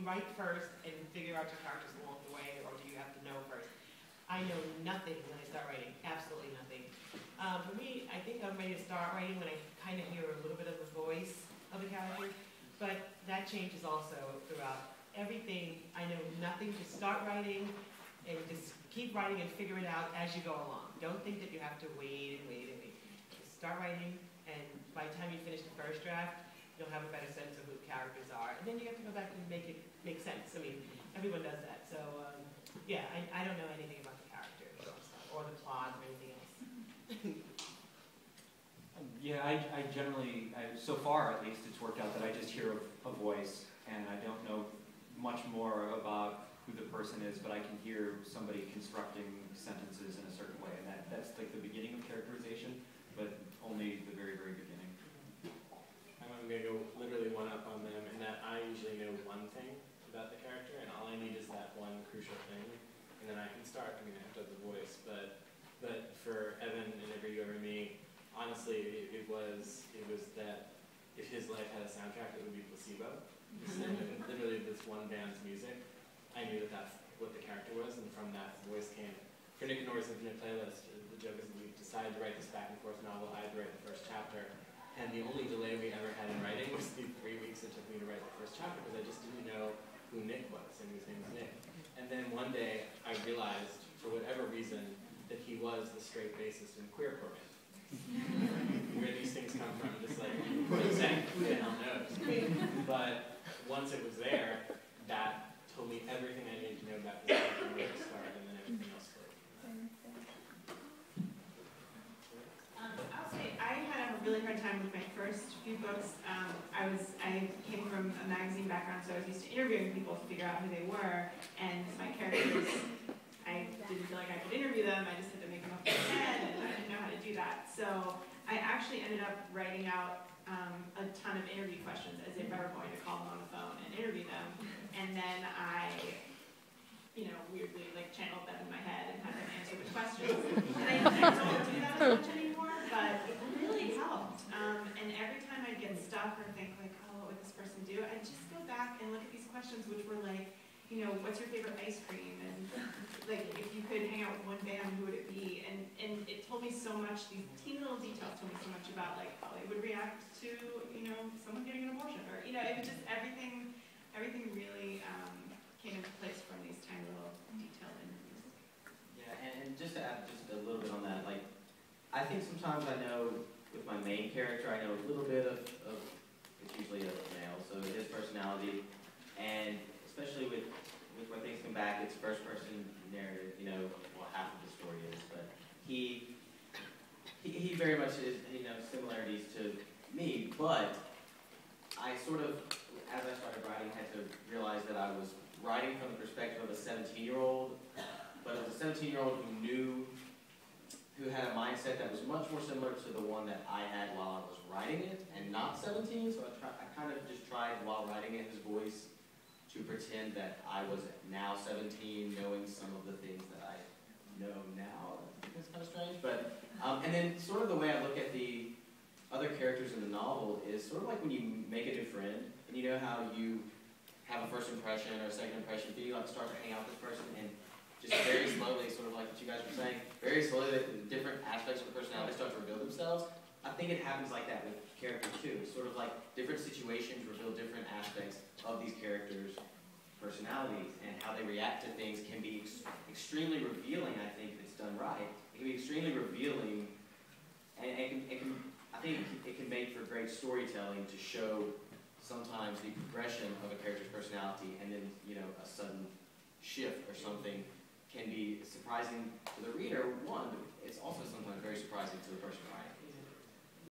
write first and figure out your characters along the way, or do you have to know first? I know nothing when I start writing, absolutely nothing. For me, I think I'm ready to start writing when I kind of hear a little bit of the voice of the character, but that changes also throughout everything. I know nothing to start writing, and just keep writing and figure it out as you go along. Don't think that you have to wait and wait and wait. Just start writing, and by the time you finish the first draft, you'll have a better sense of who the characters are, and then you have to go back and make it make sense. I mean, everyone does that, so yeah, I don't know anything about the characters or the plot or anything else. Yeah, I generally, so far at least, it's worked out that I just hear a voice, and I don't know much more about who the person is, but I can hear somebody constructing sentences in a certain way, and that's like the beginning of characterization, but only the very, very beginning. I'm going to go literally one up on them, in that I usually know one thing about the character, and all I need is that one crucial thing, and then I can start. I mean, I have to have the voice, but for Evan and every you over me, honestly, it was that if his life had a soundtrack, it would be Placebo. Literally this one band's music. I knew that that's what the character was, and from that voice came. For Nick and Nora's Infinite Playlist, the joke is that we decided to write this back and forth novel. I had to write the first chapter, and the only delay we ever had in writing was the 3 weeks it took me to write the first chapter, because I just didn't know who Nick was, and his name was Nick. And then one day, I realized, for whatever reason, that he was the straight bassist in Queercore Band. Where these things come from, just like, saying, who the hell knows? But once it was there, that told me everything I needed to know about this character and where to start, and then everything else flowed. I'll say I had a really hard time with my first few books. I came from a magazine background, so I was used to interviewing people to figure out who they were, and my characters, I didn't feel like I could interview them. I just had to make them up in my head, and I didn't know how to do that. So I actually ended up writing out a ton of interview questions as if I were going to call them on the phone and interview them, and then I, weirdly channeled them in my head and had them answer the questions. And I don't do that as much anymore, but it really helped. And every time I'd get stuck or think oh, what would this person do? I'd just go back and look at these questions, which were like, what's your favorite ice cream? And if you could hang out with one band, who would it be? And it told me so much, these teeny little details told me so much about how they would react to, someone getting an abortion. Or, it was just everything really came into place from these tiny little detailed interviews. Yeah, and just to add just a little bit on that, I think sometimes I know, with my main character, I know a little bit of it's usually a male, so his personality, and especially with where things come back, it's first person narrative, well, half of the story is, but he very much is, similarities to me, but I sort of, as I started writing, had to realize that I was writing from the perspective of a 17-year-old, but it was a 17-year-old who had a mindset that was much more similar to the one that I had while I was writing it, and not 17, so I kind of just tried while writing it, his voice, to pretend that I was now 17, knowing some of the things that I know now. It's kind of strange, but, and then sort of the way I look at the other characters in the novel is sort of like when you make a new friend, and you know how you have a first impression or a second impression, but you start to hang out with this person, and just very slowly, sort of like what you guys were saying, very slowly the different aspects of the personality start to reveal themselves. I think it happens like that with characters too. It's sort of like different situations reveal different aspects of these characters' personalities, and how they react to things can be extremely revealing, I think, if it's done right. It can be extremely revealing, and I think it can make for great storytelling to show sometimes the progression of a character's personality, and then, a sudden shift or something can be surprising to the reader, one, but it's also sometimes very surprising to the person writing.